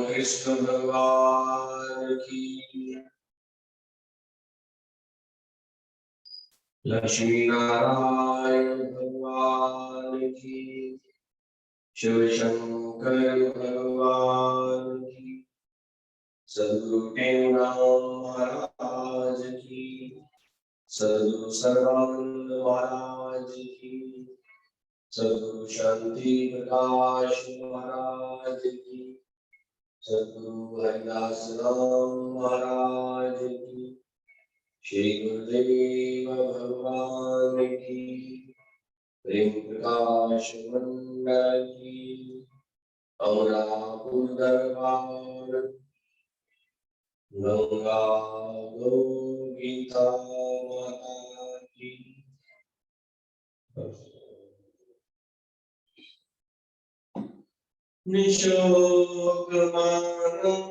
कृष्ण भगवान की, लक्ष्मी नारायण भगवान की, शिव शंकर भगवान की, सद्गुरु टेंगराम महाराज की, सद्गुरु सर्वानंद महाराज की, सद्गुरु शांति प्रकाश महाराज की, सद्गुरु हरिदास राम महाराज की, श्री गुरुदेव भगवान की, प्रेम प्रकाश मंडल की, अमरापुर दरबार, गंगा गीता माता की। निशोकमानं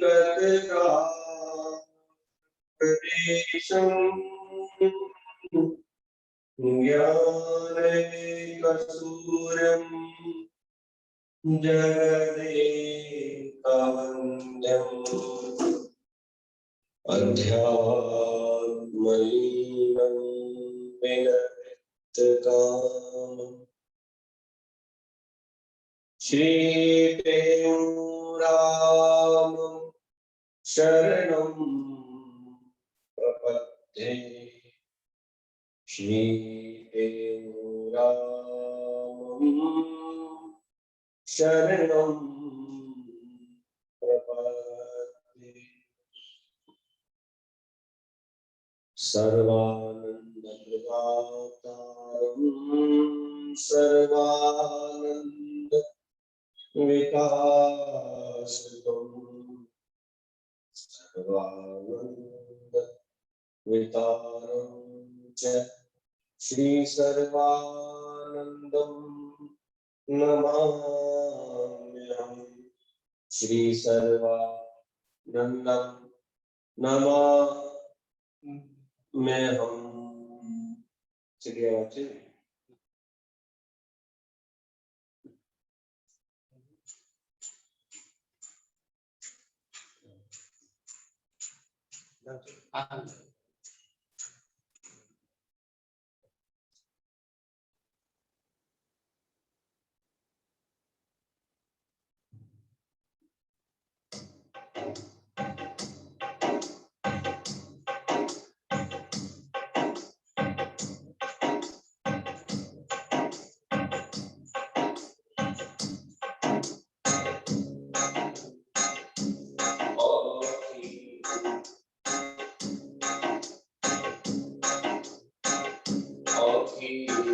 गतकालेशं ज्ञानैकसूर्यं जगदेकवन्द्यम् अध्यात्मलीनं विनतकामम् श्री राम शरणं प्रपद्ये, श्री राम शरणं प्रपद्ये। सर्वानंद प्रदातारं सर्वानंद विकासकम् सर्वानंद वितारं च श्री सर्वानंदं नमाम्यहम्। श्री सर्वानंदं नमाम्यहम्। चलिए बच्चे,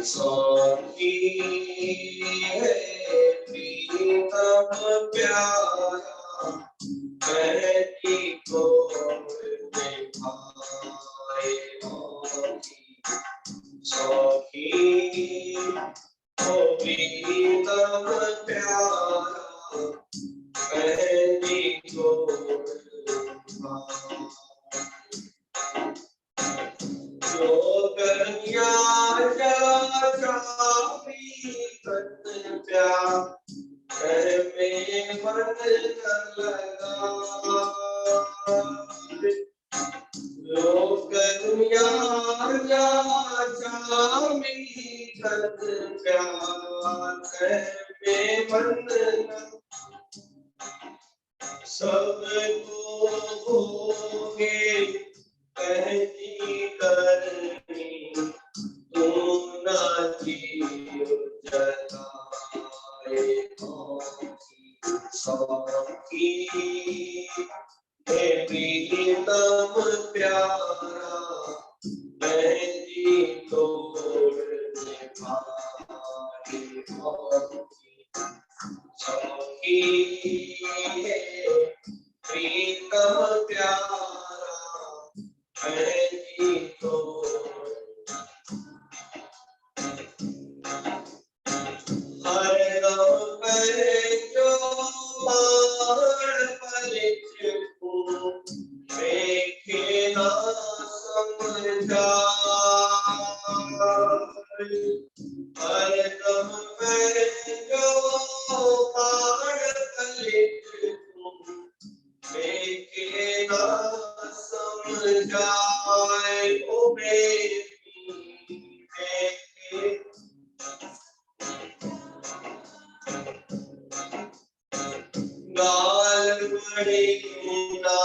सखी है प्रीतम प्यारा, कहती को निभाए सखी हो प्रीतम प्यारा, कहती को जो कन्या में मन लगा, लोक दुनिया में मन सबको होगे कहती करनी, तुम ना जियो जताए सखी हे प्रीतम प्यारा, मैं जी तोड़ निभाए सखी हे प्रीतम प्यारा, मैं जी तोड़ हर गम करे जो देखे ना समझा, हर गम करे पड़े ना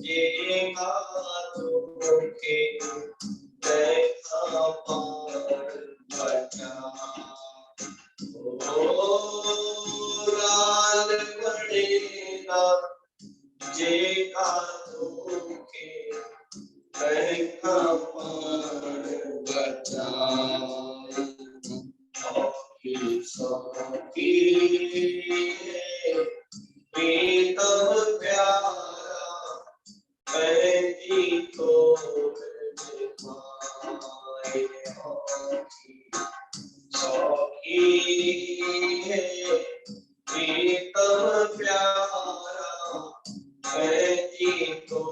ये के देखा पार बचा ओ राल पड़े ना ये के देखा पार बचा सखी प्रीतम प्यारा पैजी तो सखी प्रीतम प्यारा पैजी तो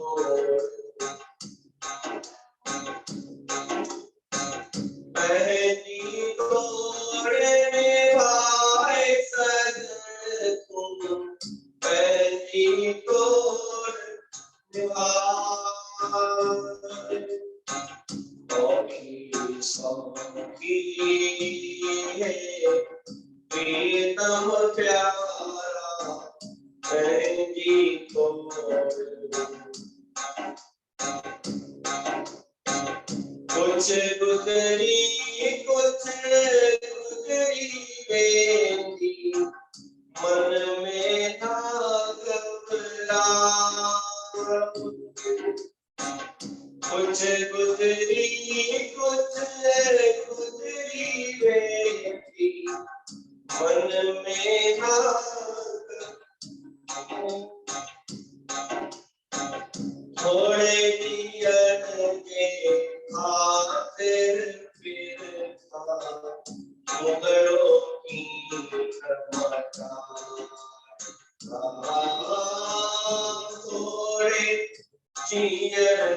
पैजी तोड़ने भाई सजन तुम पैजी तोड़ सखी प्रीतम प्यारा पैजी तोड़ कुछ गुजरी बेटी मन में था घबराहट कुछ गुजरी बेटी मन में था थोड़े दियन के खातिर फिर था मुगलों की खमता थोड़े दियन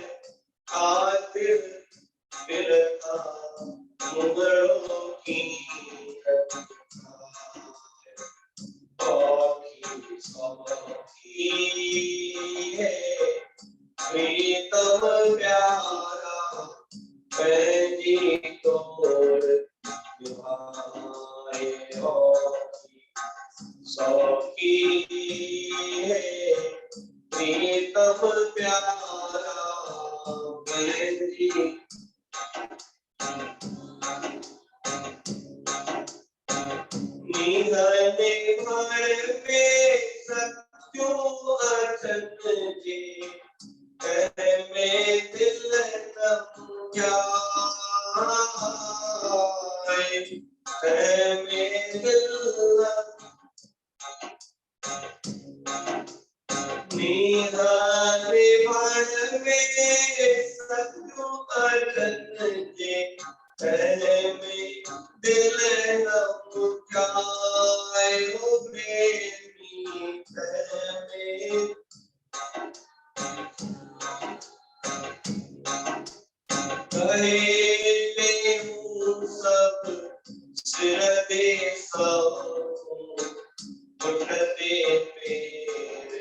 खातिर फिर था मुगलों की सखी प्रीतम प्यारा पैजी तोड़ निभाए सखी प्रीतम प्यारा पैजी निधने घर पे सत्यों अर्चन जी में दिल में दिल निहारे भर में सत्यों अर्चन जी में दिल हो प्रेमी में कहे सब सिर दे सब उठते पैर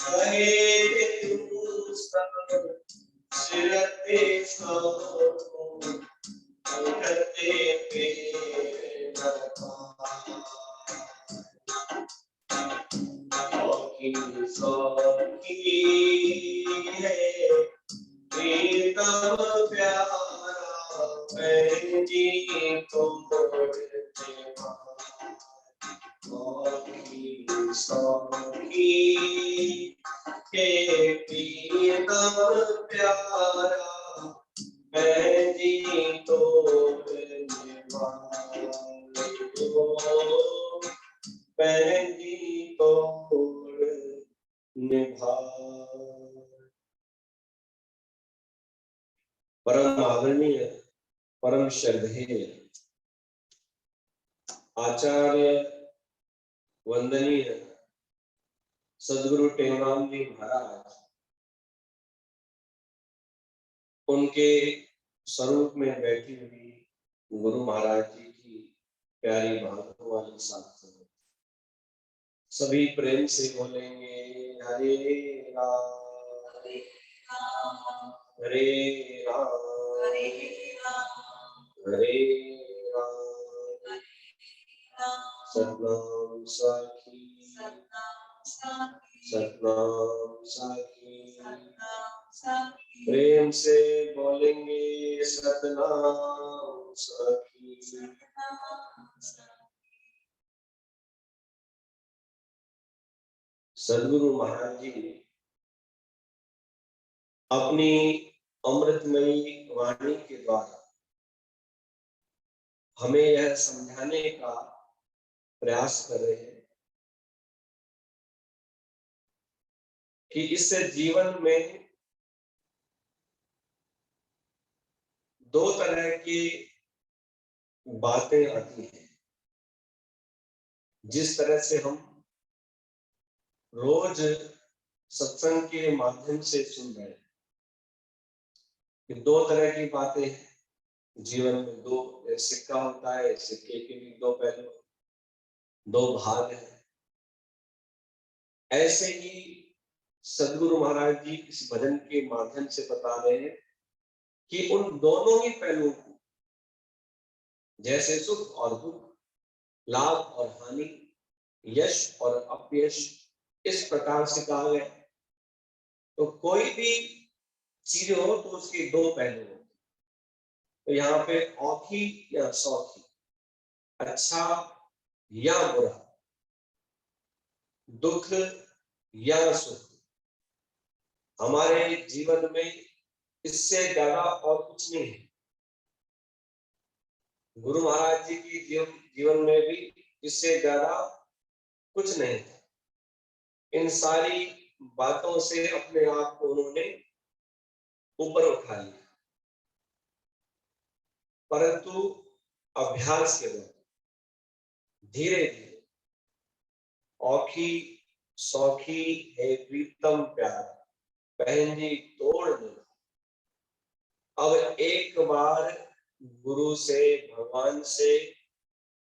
कहे सब सिर दे सब उठते पैर सखी प्रीतम प्यारा पैजी तोड़ सखी प्रीतम प्यारा पैजी तोड़ पैजी तोड़ निभा। परम आदरणीय परम श्रद्धेय आचार्य वंदनीय सद्गुरु टेंगाम जी महाराज उनके स्वरूप में बैठी हुई गुरु महाराज जी की प्यारी बातों वाली साथ सभी प्रेम से बोलेंगे हरे राम हरे राम हरे राम सतनाम साखी, सतनाम साखी। प्रेम से बोलेंगे सतनाम साखी। सदगुरु महाराज जी अपनी अमृतमयी वाणी के द्वारा हमें यह समझाने का प्रयास कर रहे हैं कि इस जीवन में दो तरह की बातें आती हैं। जिस तरह से हम रोज सत्संग के माध्यम से सुन रहे हैं कि दो तरह की बातें हैं जीवन में। दो सिक्का होता है, सिक्के के भी दो पहलू, दो भाग हैं। ऐसे ही सदगुरु महाराज जी इस भजन के माध्यम से बता रहे हैं कि उन दोनों ही पहलुओं को, जैसे सुख और दुख, लाभ और हानि, यश और अपयश, इस प्रकार से कहा गया। तो कोई भी चीज हो तो उसके दो पहलू हो। तो यहाँ पे औखी या सौखी, अच्छा या बुरा, दुख या सुख, हमारे जीवन में इससे ज्यादा और कुछ नहीं है। गुरु महाराज जी की जीवन में भी इससे ज्यादा कुछ नहीं है। इन सारी बातों से अपने आप को उन्होंने ऊपर उठा लिया, परंतु अभ्यास के द्वारा धीरे धीरे औखी सौखी है प्रीतम प्यार पहनी तोड़ न। अब एक बार गुरु से, भगवान से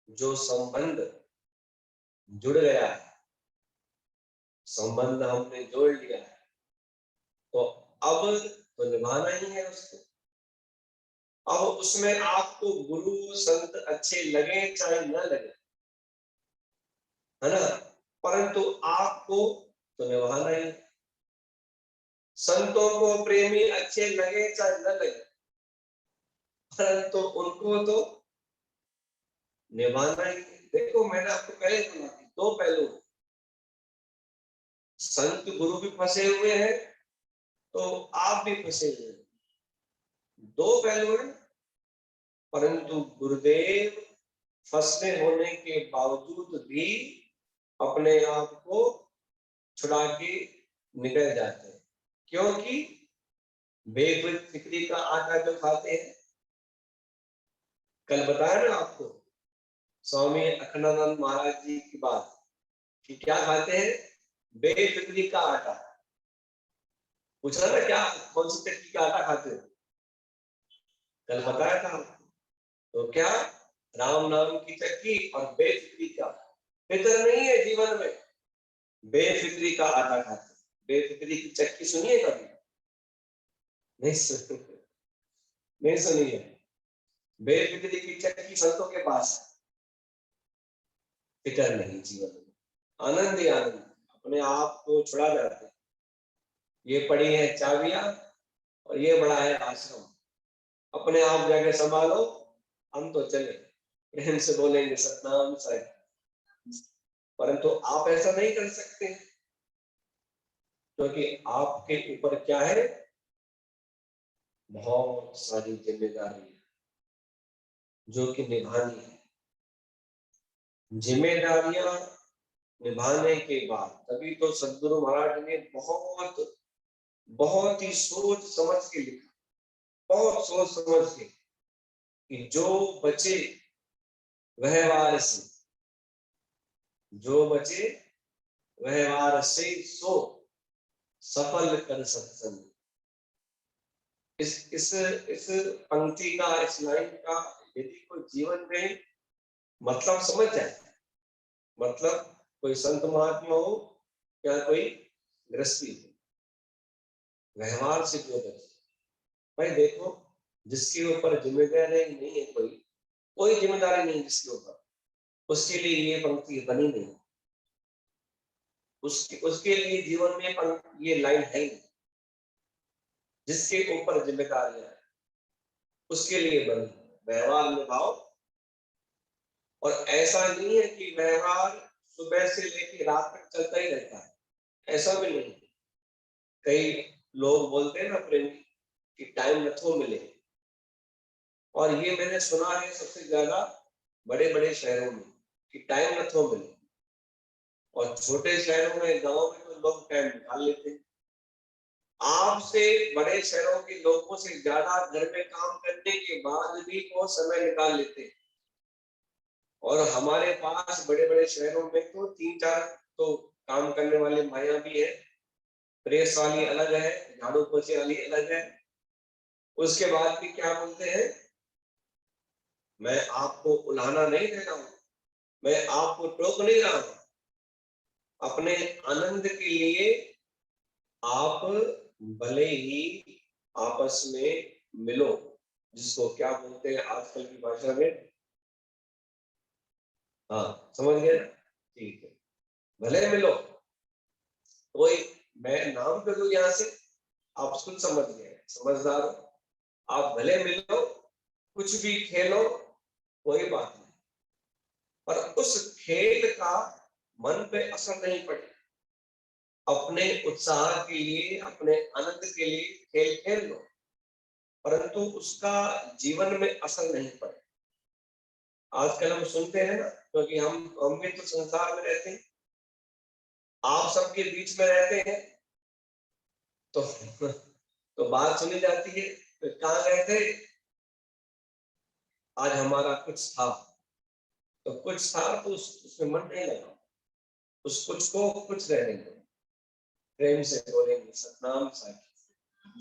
जो संबंध जुड़ गया है, संबंध हमने जोड़ लिया है, तो अब तो निभाना ही है उसको। अब उसमें आपको गुरु संत अच्छे लगे चाहे न लगे, है ना, परंतु आपको तो निभाना ही। संतों को प्रेमी अच्छे लगे चाहे न लगे, परंतु उनको तो निभाना ही। देखो मैंने आपको पहले बोला कि दो पहलू, संत गुरु भी फंसे हुए हैं तो आप भी फंसे हुए हैं। दो पहलू हैं, परंतु गुरुदेव फंसने होने के बावजूद भी अपने आप को छुड़ा के निकल जाते हैं। क्योंकि बेफिक्री का आटा जो खाते हैं, कल बताया ना आपको स्वामी अखंडानंद महाराज जी की बात कि क्या खाते हैं, बेफिक्री का आटा। पूछा ना क्या कौन सी चक्की का आटा खाते हो, कल बताया था। तो क्या, राम नाम की चक्की और बेफिक्री का। फिक्र नहीं है जीवन में, बेफिक्री का आटा खाते। बेफिक्री की चक्की सुनिए कभी? नहीं सुनी है। बेफिक्री की चक्की संतों के पास, फिक्र नहीं जीवन में, आनंद ही आनंद, अपने आप को छुड़ा जाते। ये पड़ी है चाबियां और ये बड़ा है आश्रम, अपने आप जाके संभालो, हम तो चले। प्रेम से बोलेंगे सतनाम साहिब, परंतु आप ऐसा नहीं कर सकते क्योंकि आपके ऊपर क्या है, बहुत सारी जिम्मेदारी जो कि निभानी है। जिम्मेदारियां निभाने के बाद तभी तो सदगुरु महाराज ने बहुत बहुत ही सोच समझ के लिखा, बहुत सोच समझ के, कि जो बचे वह वार से, जो बचे वह वार से सो सफल कर सत्संग। इस पंक्ति का, इस लाइन का यदि कोई जीवन में मतलब समझ जाए, मतलब कोई संत महात्मा हो या कोई गृहस्थी हो, व्यवहार से क्यों बचे। भाई देखो, जिसके ऊपर जिम्मेदारी नहीं है, कोई जिम्मेदारी नहीं जिसके ऊपर, उसके लिए ये पंक्ति बनी नहीं, उसके लिए जीवन में ये लाइन है ही नहीं। जिसके ऊपर जिम्मेदारियां है उसके लिए बनी, व्यवहार निभाओ। और ऐसा नहीं है कि व्यवहार सुबह से लेकर रात तक चलता ही रहता है, ऐसा भी नहीं। कई लोग बोलते हैं ना प्रेम कि टाइम नथो मिले, और ये मैंने सुना है सबसे ज्यादा बड़े बड़े शहरों में कि टाइम नथो मिले, और छोटे शहरों में, गांव में तो लोग टाइम निकाल लेते हैं। आपसे बड़े शहरों के लोगों से ज्यादा घर में काम करने के बाद भी वो समय निकाल लेते हैं। और हमारे पास बड़े बड़े शहरों में तो 3-4 तो काम करने वाले माया भी है, प्रेस वाली अलग है, झाड़ू पोछे वाली अलग है। उसके बाद भी क्या बोलते हैं, मैं आपको उलाहना नहीं दे रहा हूं, मैं आपको टोक नहीं रहा हूं, अपने आनंद के लिए आप भले ही आपस में मिलो, जिसको क्या बोलते हैं आजकल की भाषा में, हाँ समझ गए ना, ठीक है, भले मिलो। कोई मैं नाम कर दूं यहां से, आप खुद समझ गए, समझदार हो, आप भले मिलो, कुछ भी खेलो, कोई बात नहीं, पर उस खेल का मन पे असर नहीं पड़े। अपने उत्साह के लिए, अपने आनंद के लिए खेल खेल लो, परंतु उसका जीवन में असर नहीं पड़े। आजकल हम सुनते हैं ना, क्योंकि हम भी तो संसार में रहते हैं, आप सबके बीच में रहते हैं, तो तो बात सुनी जाती है, तो कहाँ गए थे, आज हमारा कुछ था, तो कुछ था तो उसमें मन नहीं लगा, उस कुछ को कुछ रहने दो, प्रेम से बोलेंगे सतनाम साखी,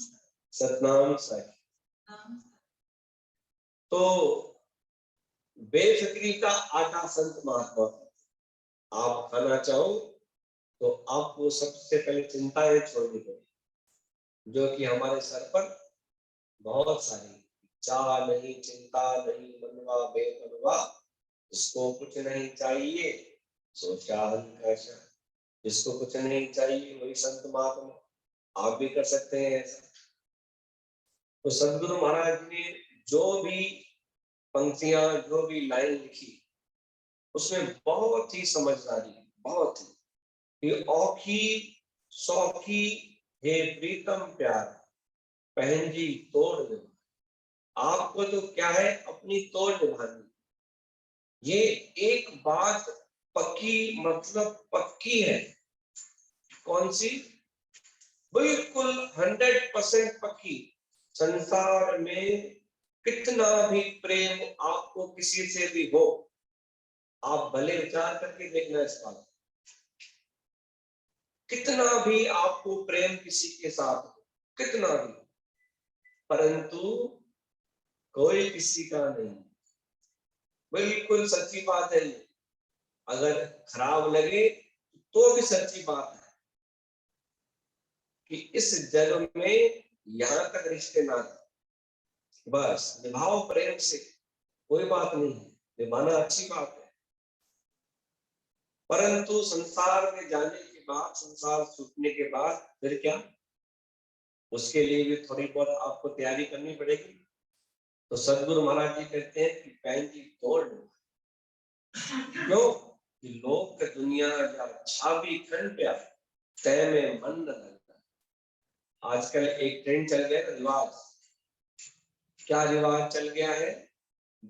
सतनाम साखी। तो बेफिक्री का आटा संत महात्मा, आप खाना चाहो तो आपको सबसे पहले चिंताएं छोड़नी पड़ेगी, जो कि हमारे सर पर बहुत सारी, चाह नहीं, चिंता नहीं, मनवा बेमनवा, जिसको कुछ नहीं चाहिए सो चाहन कैसा, जिसको कुछ नहीं चाहिए वही संत महात्मा। आप भी कर सकते हैं ऐसा। तो सदगुरु महाराज ने जो भी पंक्तियां, जो भी लाइन लिखी, उसमें बहुत ही समझदारी, बहुत ही औखी सौखी हे प्रीतम प्यार पहनजी तोड़ निभा। आपको तो क्या है, अपनी तोड़ निभानी, ये एक बात पक्की, मतलब पक्की है। कौन सी? बिल्कुल 100% पक्की। संसार में कितना भी प्रेम आपको किसी से भी हो, आप भले विचार करके देखना इस बात, कितना भी आपको प्रेम किसी के साथ हो, कितना भी, परंतु कोई किसी का नहीं। बिल्कुल सच्ची बात है ये, अगर खराब लगे तो भी सच्ची बात है कि इस जन्म में यहां तक रिश्ते नाते बस निभाओ प्रेम से, कोई बात नहीं, निभाना अच्छी बात है, परंतु संसार में जाने के बाद, संसार छूटने के बाद फिर क्या, उसके लिए भी थोड़ी बहुत आपको तैयारी करनी पड़ेगी। तो सदगुरु महाराज जी कहते हैं कि पैन की तोड़ लो, क्यों कि लोग का दुनिया या छाबी खंड पे तय में मन न लगता। आजकल एक ट्रेंड चल गया है, रिवाज, क्या रिवाज चल गया है,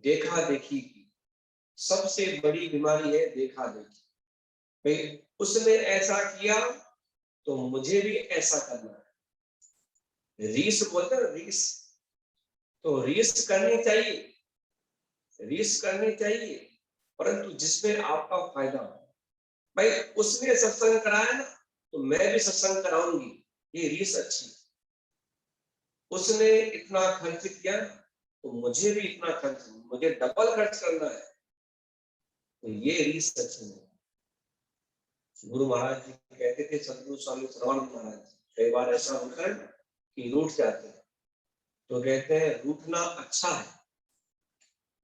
देखा देखी की सबसे बड़ी बीमारी है, देखा देखी। भाई उसने ऐसा किया तो मुझे भी ऐसा करना है, रीस बोलते हैं, रीस, तो रीस करनी चाहिए, रीस करनी चाहिए, परंतु जिसमें आपका फायदा हो। भाई उसने सत्संग कराया ना, तो मैं भी सत्संग कराऊंगी, ये रीस अच्छी। उसने इतना खर्च किया तो मुझे भी इतना खर्च, मुझे डबल खर्च करना है, तो ये रीस अच्छी नहीं। गुरु महाराज जी कहते थे, सदगुरु स्वामी श्रवण महाराज, कई बार ऐसा होता है कि रूठ जाते हैं, तो कहते हैं रूठना अच्छा है,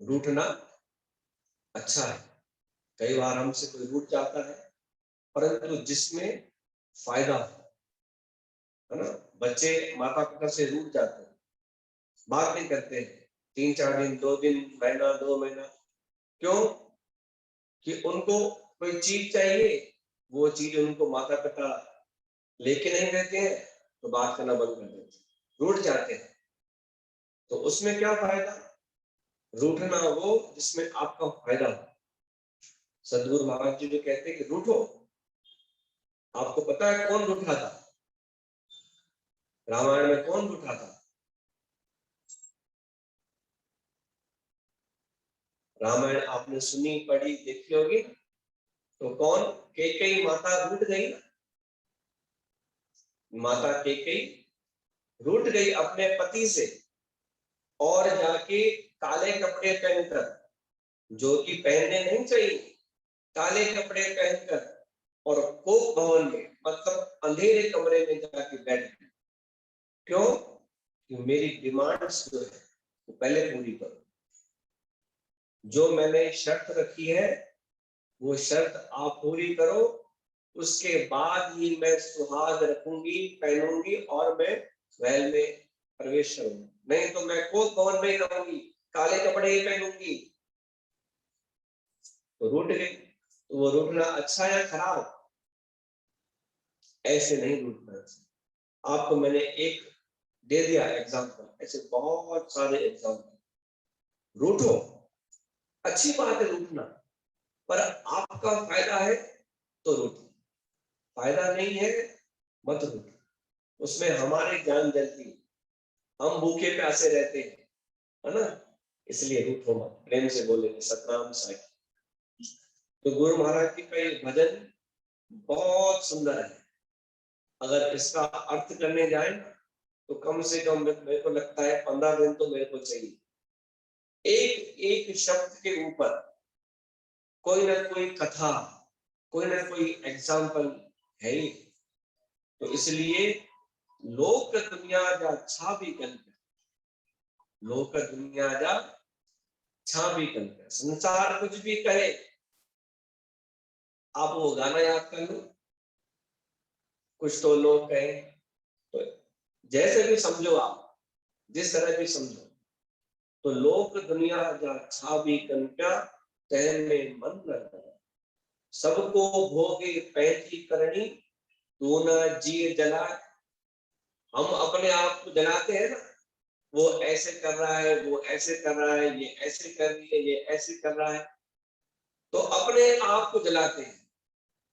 रूठना अच्छा है, कई बार हमसे कोई रूठ जाता है, परंतु जिसमें फायदा हो, है ना। बच्चे माता पिता से रूठ जाते हैं, बात नहीं करते हैं 3-4 दिन, 2 दिन, महीना, 2 महीना। क्यों? कि उनको कोई चीज चाहिए, वो चीज उनको माता पिता लेके नहीं देते हैं, तो बात करना बंद कर देते हैं, रूठ जाते हैं। तो उसमें क्या फायदा? रूठना वो जिसमें आपका फायदा हो। सदगुरु महाराज जी जो कहते हैं कि रूठो। आपको पता है कौन रूठा था? रामायण में कौन रूठा था? रामायण आपने सुनी, पढ़ी, देखी होगी। तो कौन? कैकेयी माता रूठ गई ना। माता कैकेयी रूठ गई अपने पति से, और जाके काले कपड़े पहनकर, जो कि पहनने नहीं चाहिए, काले कपड़े पहनकर और कोप भवन में, मतलब अंधेरे कमरे में जाके बैठ गई। क्यों? कि मेरी डिमांड्स जो है वो पहले पूरी करो। जो मैंने शर्त रखी है वो शर्त आप पूरी करो, उसके बाद ही मैं सुहाग रखूंगी, पहनूंगी और मैं महल में प्रवेश करूंगी। नहीं तो मैं कोप भवन में रहूंगी, काले कपड़े ही पहनूंगी। तो रूठ गई। तो वो रूठना अच्छा या खराब? ऐसे नहीं रूठना। आपको मैंने एक दे दिया एग्जाम्पल, ऐसे बहुत सारे एग्जाम्पल। रूठो, अच्छी बात है रूठना, पर आपका फायदा है तो रूठो, फायदा नहीं है मत रूठो। उसमें हमारी जान जलती है, हम भूखे प्यासे रहते हैं, है ना। इसलिए रूठो मत, प्रेम से बोलेंगे सतनाम साखी। तो गुरु महाराज जी का ये भजन बहुत सुंदर है। अगर इसका अर्थ करने जाए तो कम से कम मेरे को लगता है 15 दिन तो मेरे को चाहिए। एक एक शब्द के ऊपर कोई ना कोई कथा, कोई ना कोई एग्जाम्पल है ही। तो इसलिए लोक दुनिया जा छाबी कनक, लोक दुनिया जा छाबी कनक, संसार कुछ भी कहे। आप वो गाना याद कर लो, कुछ तो लोग कहे, तो जैसे भी समझो आप, जिस तरह भी समझो, तो लोक दुनिया जा छाबी कनका, तह में मन न लगा। सबको भोगे पैठी करनी, तू न जिए जला। हम अपने आप को जलाते हैं ना, वो ऐसे कर रहा है, वो ऐसे कर रहा है, ये ऐसे कर रही है, ये ऐसे कर रहा है, तो अपने आप को जलाते हैं।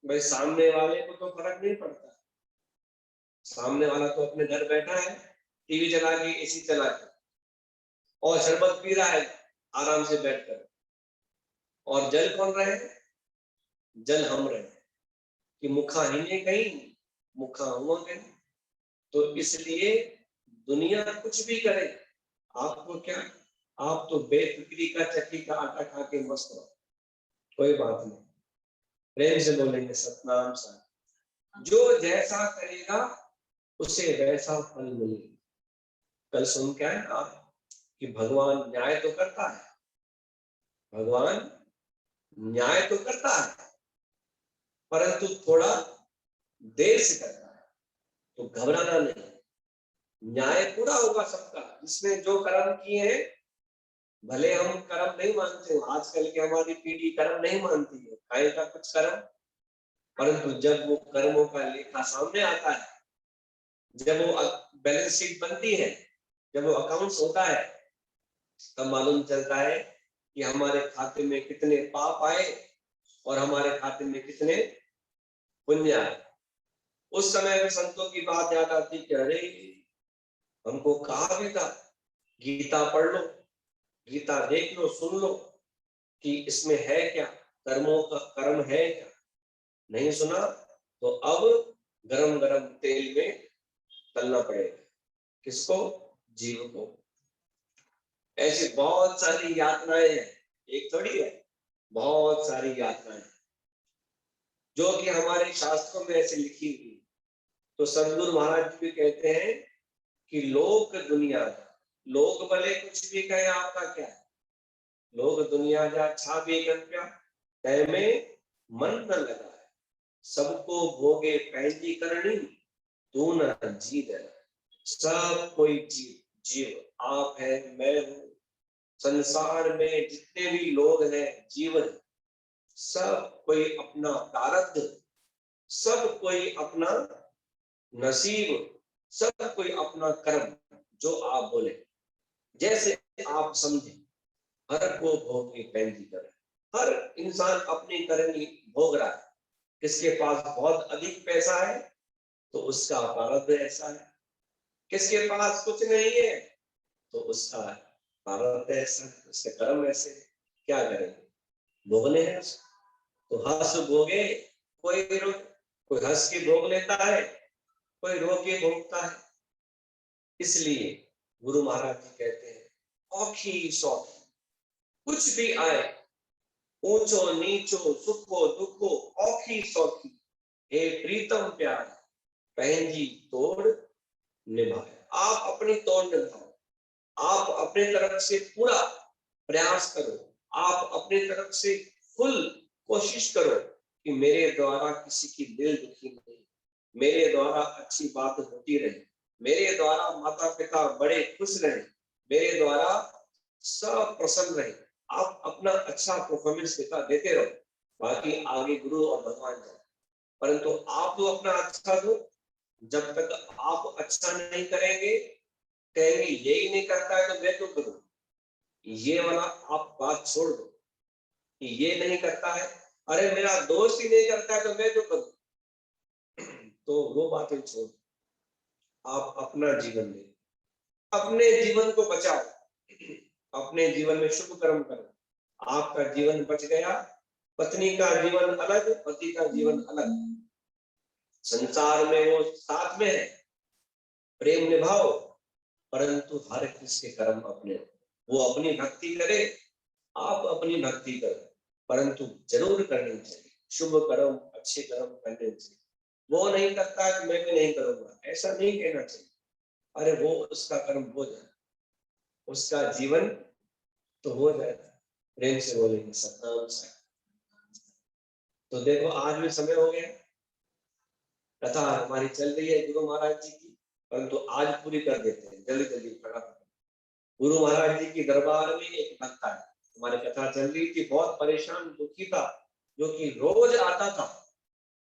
भाई सामने वाले को तो फर्क नहीं पड़ता, सामने वाला तो अपने घर बैठा है, टीवी चला के, एसी चला के, और शरबत पी रहा है आराम से बैठकर, और जल कौन रहे? जल हम रहे कि मुखा हिने कहीं, मुखा हुआ कहीं। तो इसलिए दुनिया कुछ भी करे, आपको क्या, आप तो बेफिक्री का चक्की का आटा खा के मस्त रहो, कोई बात नहीं। प्रेम से बोलेंगे सतनाम साखी। जो जैसा करेगा उसे वैसा फल मिलेगा। कल सुन के आए आप कि भगवान न्याय तो करता है, भगवान न्याय तो करता है, परंतु थोड़ा देर से करता है। तो घबराना नहीं, न्याय पूरा होगा सबका। जिसने जो कर्म किए हैं, भले हम कर्म नहीं मानते हो, आजकल की हमारी पीढ़ी कर्म नहीं मानती है, खाए का कुछ कर्म, परंतु जब वो कर्मों का लेखा सामने आता है, जब वो बैलेंस शीट बनती है, जब वो अकाउंट्स होता है, तब मालूम चलता है कि हमारे खाते में कितने पाप आए और हमारे खाते में कितने पुण्य आए। उस समय में संतों की बात याद आती कि अरे हमको कहा भी था गीता पढ़ लो, गीता देख लो, सुन लो कि इसमें है क्या, कर्मों का कर्म है क्या। नहीं सुना तो अब गरम गरम तेल में तलना पड़ेगा। किसको? जीव को। ऐसी बहुत सारी यातनाएं हैं, एक थोड़ी है, बहुत सारी यातनाएं जो कि हमारे शास्त्रों में ऐसे लिखी हुई। तो सदगुरु महाराज जी भी कहते हैं कि लोक दुनिया, लोग भले कुछ भी कहे, आपका क्या है, लोग दुनिया जा छा भी क्या, तय में मन न लगा है, सबको भोगे पैंजी करनी, तू न जी दे। सब कोई जीव आप है, मैं हूं, संसार में जितने भी लोग हैं, जीवन, सब कोई अपना प्रारब्ध, सब कोई अपना नसीब, सब कोई अपना कर्म, जो आप बोले, जैसे आप समझे, हर को भोग की पैंती करे। हर इंसान अपनी करनी भोग रहा है। किसके पास बहुत अधिक पैसा है तो उसका प्रारब्ध ऐसा है, किसके पास कुछ नहीं है तो उसका प्रारब्ध ऐसा है, उसके कर्म ऐसे। क्या करेंगे, भोगने हैं उसको। तो हंस भोगे, कोई रो, कोई हंस के भोग लेता है, कोई रो के भोगता है। इसलिए गुरु महाराज जी कहते हैं, औखी सौखी कुछ भी आए, ऊंचो नीचो सुखो दुखो, औखी सौखी हे प्रीतम प्यार, पहनजी तोड़ निभाए। आप अपनी तोड़ निभाओ, आप अपनी तरफ से पूरा प्रयास करो, आप अपनी तरफ से फुल कोशिश करो कि मेरे द्वारा किसी की दिल दुखी नहीं, मेरे द्वारा अच्छी बात होती रहे, मेरे द्वारा माता पिता बड़े खुश रहे, मेरे द्वारा सब प्रसन्न रहे। आप अपना अच्छा परफॉर्मेंस देते रहो, बाकी आगे गुरु और भगवान जाए, परंतु आप तो अपना अच्छा दो। जब तक आप अच्छा नहीं करेंगे, कहेंगे यही नहीं करता है तो मैं तो करूं, ये वाला आप बात छोड़ दो कि ये नहीं करता है, अरे मेरा दोस्त ही नहीं करता है तो मैं तो करूं। तो वो बातें छोड़, आप अपना जीवन दे, अपने जीवन को बचाओ, अपने जीवन में शुभ कर्म करो। आपका जीवन बच गया, पत्नी का जीवन अलग, पति का जीवन अलग, संसार में वो साथ में है, प्रेम निभाओ, परंतु हर किसके कर्म अपने, वो अपनी भक्ति करे, आप अपनी भक्ति करो, परंतु जरूर करनी चाहिए शुभ कर्म, अच्छे कर्म करने चाहिए। वो नहीं करता है तो मैं भी नहीं करूंगा, ऐसा नहीं कहना चाहिए। अरे वो उसका कर्म हो जाए, उसका जीवन तो हो जाएगा। प्रेम से बोलेंगे सतनाम साई। तो देखो आज भी समय हो गया, कथा हमारी चल रही है गुरु महाराज जी की, परंतु आज पूरी कर देते हैं जल्दी जल्दी फटाफट। गुरु महाराज जी के दरबार में एक भक्त है, हमारी कथा चल रही थी, बहुत परेशान दुखी था, जो कि रोज आता था,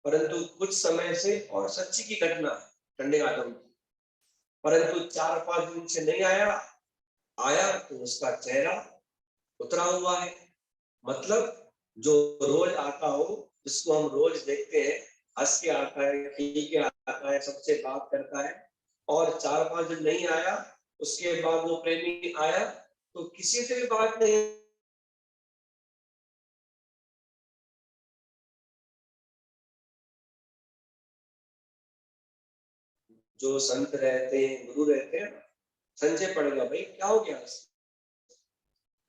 परंतु कुछ समय से, और सच्ची की घटना है ठंडे आदम की, परंतु 4-5 दिन से नहीं आया, आया तो उसका चेहरा उतरा हुआ है। मतलब जो रोज आता हो, जिसको हम रोज देखते हैं, हंस के आता है, खिल के आता है, सबसे बात करता है, और 4-5 दिन नहीं आया, उसके बाद वो प्रेमी आया तो किसी से भी बात नहीं। जो संत रहते हैं, गुरु रहते हैं, संजय पड़ेगा भाई क्या हो गया।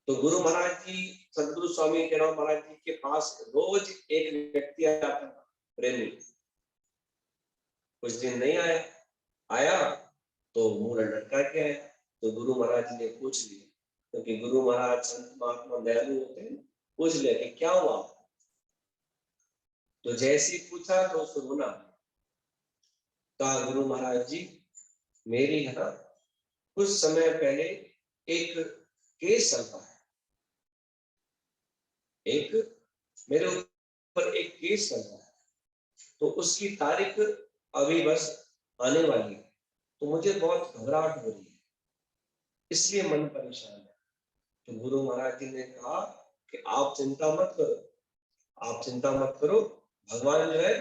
तो गुरु महाराज जी, सदगुरु स्वामी केराव महाराज जी के पास रोज एक व्यक्ति आता था, प्रेमी। कुछ दिन नहीं आया, आया तो मुंह लटका के आया। तो गुरु महाराज ने पूछ लिया, क्योंकि गुरु महाराज संत महात्मा दयालु होते हैं, पूछ लिया कि क्या हुआ। तो जैसे ही पूछा तो उसको रोना। कहा गुरु महाराज जी, मेरी है ना कुछ समय पहले एक केस चल रहा है, एक मेरे ऊपर एक केस चल रहा है, तो उसकी तारीख अभी बस आने वाली है, तो मुझे बहुत घबराहट हो रही है, इसलिए मन परेशान है। तो गुरु महाराज जी ने कहा कि आप चिंता मत करो, आप चिंता मत करो, भगवान जो है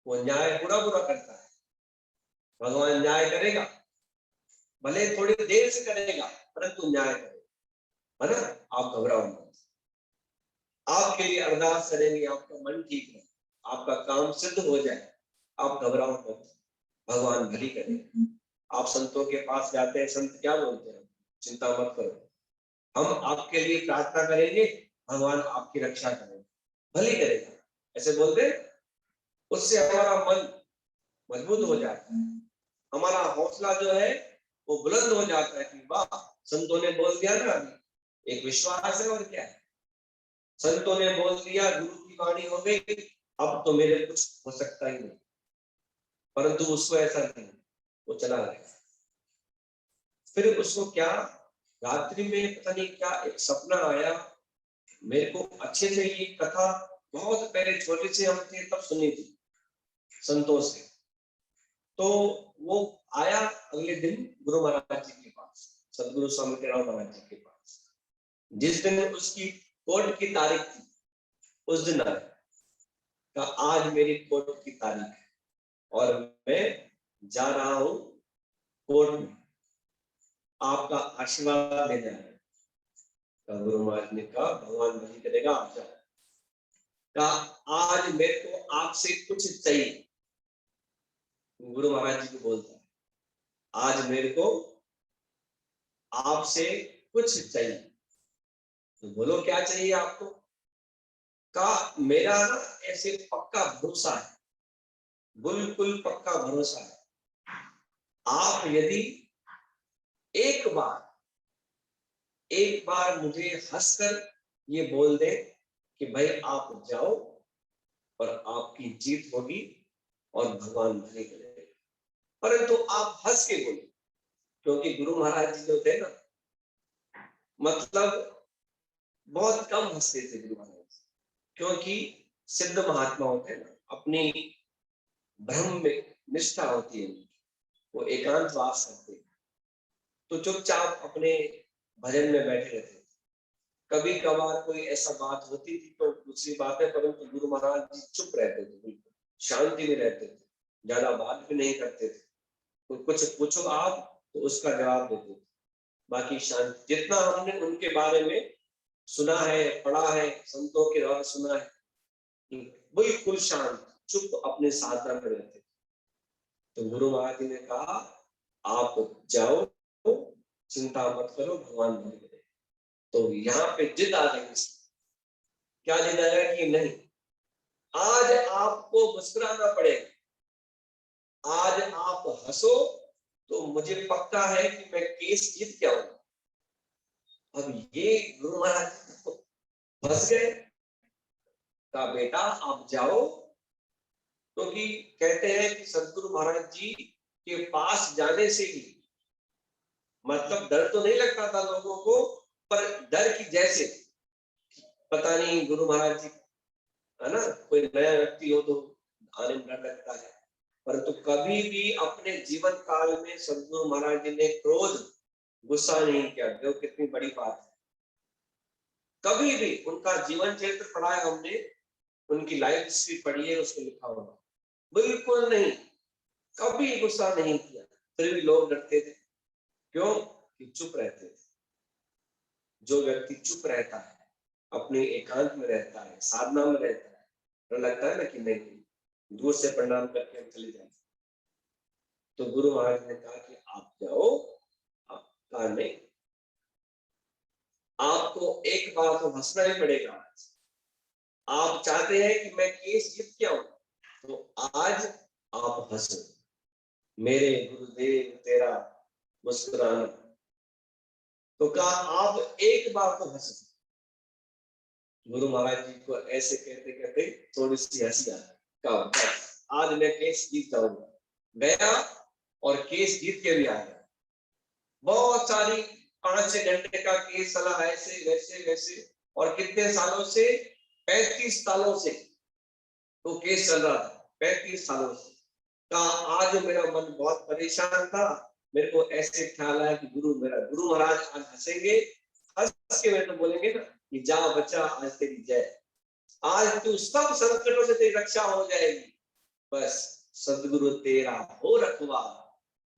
वो न्याय पूरा पूरा करता है, भगवान न्याय करेगा, भले थोड़ी देर से करेगा परंतु न्याय करेगा, है ना। आप घबराओ मत, आपके लिए अरदास करेंगे, आपका मन ठीक है, आपका काम सिद्ध हो जाए, आप घबराओ मत, भगवान भली करेगा। आप संतों के पास जाते हैं, संत क्या बोलते हैं, चिंता मत करो, हम आपके लिए प्रार्थना करेंगे, भगवान आपकी रक्षा करेगा, भली करेगा, ऐसे बोलते। उससे हमारा मन मजबूत हो जाता है, हमारा हौसला जो है वो बुलंद हो जाता है कि वाह, संतों ने बोल दिया ना, एक विश्वास है और क्या है। संतों ने बोल दिया, गुरु की वाणी हो गई, अब तो मेरे कुछ हो सकता ही नहीं। परंतु उसको ऐसा नहीं, वो चला गया। फिर उसको क्या, रात्रि में पता नहीं क्या एक सपना आया। मेरे को अच्छे से ये कथा बहुत पहले छोटे से हम थे तब सुनी थी संतों से। तो वो आया अगले दिन गुरु महाराज जी के पास, सदगुरु स्वामी टेराव महाराज जी के पास। जिस दिन उसकी कोर्ट की तारीख थी, उस दिन आया, का आज मेरी कोर्ट की तारीख है और मैं जा रहा हूं कोर्ट में, आपका आशीर्वाद लेने आया। गुरु महाराज ने कहा, भगवान भली करेगा, आप जाओ। कहा आज मेरे को आपसे कुछ चाहिए। गुरु महाराज जी को बोलता है, आज मेरे को आपसे कुछ चाहिए। तो बोलो क्या चाहिए आपको। कहा मेरा ना ऐसे पक्का भरोसा है, बिल्कुल पक्का भरोसा है, आप यदि एक बार मुझे हंसकर ये बोल दे कि भाई आप जाओ और आपकी जीत होगी और भगवान भले करेंगे। परंतु आप हंस के बोले, क्योंकि गुरु महाराज जी जो थे ना, मतलब बहुत कम हंसते थे गुरु महाराज, क्योंकि सिद्ध महात्मा होते हैं ना, अपनी ब्रह्म में निष्ठा होती है, वो एकांतवास करते हैं, तो चुपचाप अपने भजन में बैठे रहते थे। कभी कभार कोई ऐसा बात होती थी तो दूसरी बात है, परंतु गुरु महाराज जी चुप रहते थे, बिल्कुल शांति में रहते थे, ज्यादा बात भी नहीं करते थे। कुछ पूछो आप तो उसका जवाब देते थे, बाकी शांति। जितना हमने उनके बारे में सुना है, पढ़ा है, संतों के द्वारा सुना है, बिल्कुल शांत, चुप, अपने साधना में रहते थे। तो गुरु महाराज जी ने कहा, आप जाओ, चिंता मत करो, भगवान भले करेंगे। तो यहाँ पे जिद आ गई। क्या जिद आया कि नहीं, आज आपको मुस्कुराना पड़ेगा, आज आप हंसो तो मुझे पक्का है कि मैं केस जीत के आऊंगा। अब ये गुरु महाराज फंस गए। कहा बेटा आप जाओ, क्योंकि कहते हैं कि सदगुरु महाराज जी के पास जाने से ही मतलब डर तो नहीं लगता था लोगों को, पर डर की जैसे पता नहीं गुरु महाराज जी, है ना, कोई नया व्यक्ति हो तो आने में डर लगता है। परंतु कभी भी अपने जीवन काल में सदगुरु महाराज जी ने क्रोध, गुस्सा नहीं किया। जो कितनी बड़ी बात है। कभी भी उनका जीवन चरित्र पढ़ा है हमने, उनकी लाइफ हिस्ट्री पढ़ी है, उसमें लिखा हुआ, बिल्कुल नहीं, कभी गुस्सा नहीं किया। फिर भी लोग डरते थे, क्यों कि चुप रहते थे। जो व्यक्ति चुप रहता है, अपने एकांत में रहता है, साधना में रहता है, तो लगता है ना कि नहीं, दूर से प्रणाम करके हम चले जाए। तो गुरु महाराज ने कहा कि आप जाओ। कहा नहीं, आपको एक बार तो हंसना ही पड़ेगा। आप चाहते हैं कि मैं केस जीत के आऊं, तो आज आप हंसो, मेरे गुरुदेव तेरा मुस्कुराना। तो कहा आप एक बार तो हंसो। गुरु महाराज जी को ऐसे कहते कहते थोड़ी सी हंसी आ गई। कहा बस आज मैं केस जीत जाऊंगा। गया और केस जीत के भी आ गया। बहुत सारी 5-6 घंटे का केस चला, ऐसे वैसे वैसे, और कितने सालों से, 35 सालों से तो केस चल रहा था, 35 सालों से। कहा आज मेरा मन बहुत परेशान था, मेरे को ऐसे ख्याल आया कि गुरु महाराज आज हंसेंगे, हंस के मेरे को बोलेंगे ना कि जा बच्चा, आज तेरी जय, आज तू सब संकटों से तेरी रक्षा हो जाएगी। बस सदगुरु तेरा हो रखवा,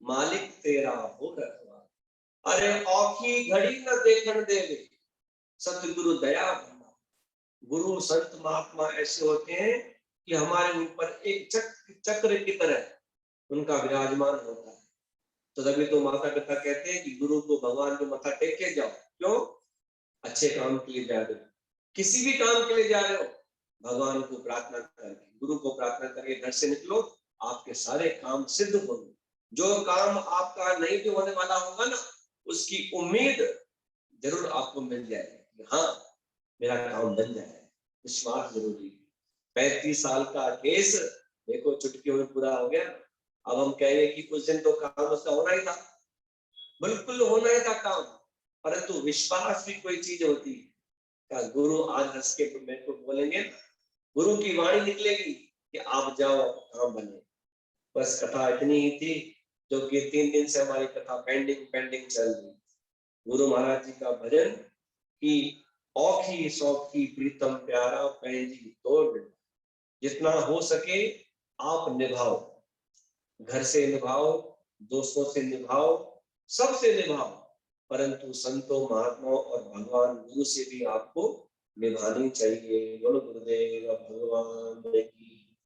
मालिक तेरा हो रखवा, अरे औखी घड़ी न देखन देवे, सतगुरु दया भंडार। गुरु संत महात्मा ऐसे होते हैं कि हमारे ऊपर एक चक्र की तरह उनका विराजमान होता है। तो तभी तो माता पिता कहते हैं कि गुरु को भगवान को माथा टेक के जाओ। क्यों? अच्छे काम के लिए जा रहे हो, किसी भी काम के लिए जा रहे हो, भगवान को प्रार्थना करके, गुरु को प्रार्थना करके घर से निकलो, आपके सारे काम सिद्ध होंगे। जो काम आपका नहीं भी होने वाला होगा ना, उसकी उम्मीद जरूर आपको मिल जाएगी। हाँ, मेरा काम बन जाए। विश्वास जरूरी है। 35 साल का केस देखो चुटकियों में पूरा हो गया। अब हम कहेंगे कि उस दिन तो काम उसका होना ही था, बिल्कुल होना ही था काम, परंतु विश्वास भी कोई चीज होती है। क्या गुरु आज हंस के मेरे को बोलेंगे, गुरु की वाणी निकलेगी कि आप जाओ काम बने। बस कथा इतनी ही थी, जो कि 3 दिन से हमारी कथा पेंडिंग पेंडिंग चल रही। गुरु महाराज जी का भजन कि औखी सौखी प्रीतम प्यारा पैंजी तोड़, जितना हो सके आप निभाओ, घर से निभाओ, दोस्तों से निभाओ, सबसे निभाओ, परंतु संतों महात्माओं और भगवान गुरु से भी आपको निभानी चाहिए। बोलो गुरुदेव भगवान